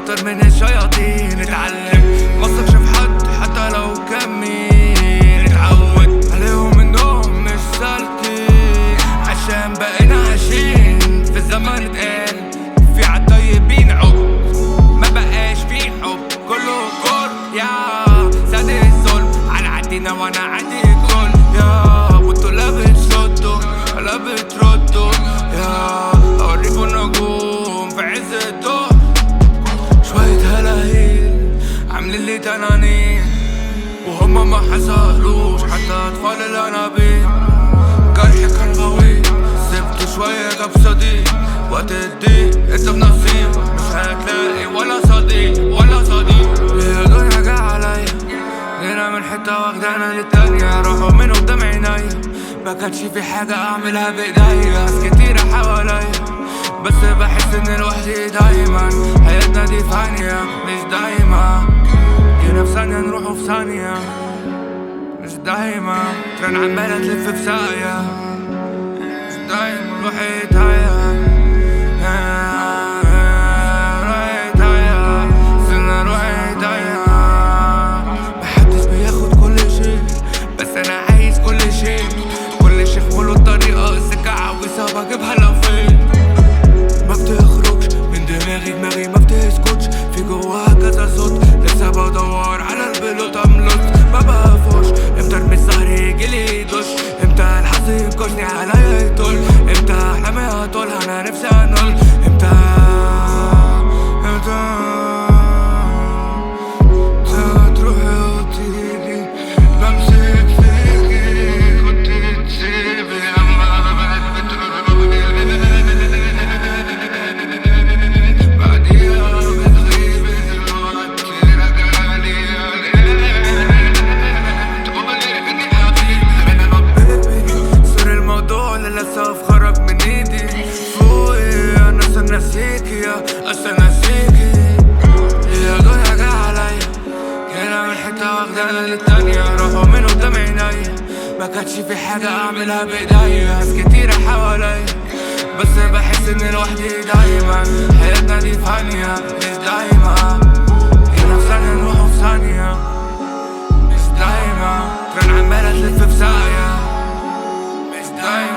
اكتر من الشياطين. اتعلم مثقش في حد حتى لو كان مين، اتعود عليهم انهم مش سالكين، عشان بقينا عايشين في الزمن اتقال في عالطيبين عقب، ما بقاش في حب كله كل يا ساد الظلم على عدينا وانا عادي كل يا، وانتوا لا بتشدوا لا بتردوا يا، اوريكوا نجوم في عز الضوء، شوية هلاهيل عاملين لي تنانين وهما ما حصلوش حتى اطفال الانابيب. جرحي كان غوي سبت شوية جاب صديق، وقت الضيق انت بنصيبك مش هتلاقي ولا صديق ولا صديق. ليه الدنيا جا عليا جينا من حتة واخدانا للتانية، راحوا من قدام عينيا ما كانش في حاجة اعملها بايديا، ناس كتيرة حواليا بس بحس ان لوحدي دايما، حياتنا دي فانية مش دايما، جينا في ثانية نروحوا في ثانية مش دايما، ترن عمالة تلف في ساقية مش دايما، روحي ايديا روحي ايديا سنة روحي ايديا، محدش بياخد كل شيء بس انا عايز كل شيء، كل شيء وله الطريقة السكة عاوزها بجيبها لو فين، ما بتخرجش من دماغي ما بتسكتش، في جواها كذا صوت لسه بدور على البلوت املط، ما بقفوش امتى ارمي السهر يجيلي دش، امتى الحظ ينكشني عليا يطول، امتى احلامي هطولها انا نفسي انول، امتى تروحي وتيجي بمسك فيكي كنت تسيبي اما بقت بتروحي بعديها بتغيبي دلوقتي راجعالي تقولي اني حبيبي، صار الموضوع للاسف خرج من ايدي، فوقي انا اصلا ناسيكي يا اصلا ناسيكي، يا دنيا جا عليا جينا من حتة واخدانا للتانية، راحوا من قدام عينيا ما كانش في حاجة اعملها بايديا، ناس كتيرة حواليا بس بحس اني لوحدي دايما، حياتنا دي فانية مش دايما، جينا في ثانية نروحوا في ثانية مش دايما، ترن عمالة تلف في ساقية مش دايما.